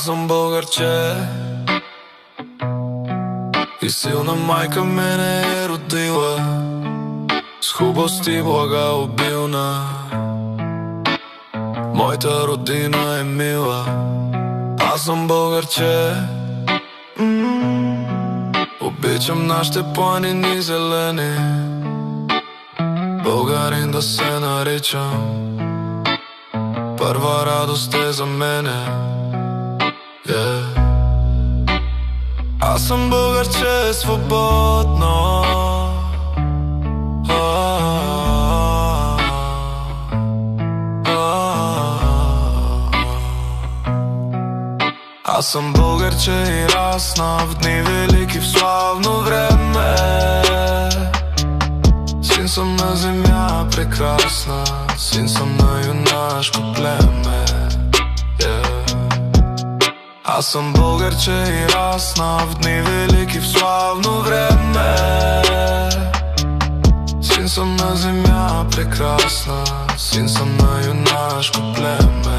сум българче и силна мајка мене е родила, с хубост и блага обилна. Мојата родина е мила. Аз сум българче, обичам нашите планини зелени, българин да се наричам. Прва радост е за мене, Аз сум българче свободно, Аз сум българче и расна в дни велики, в славно време. Син сум на земја прекрасна, син сум на юнашко племе, Аз сум българче и расна в дни велики, в славно време. Син сум на земја прекрасна, син сум на юнашко племе.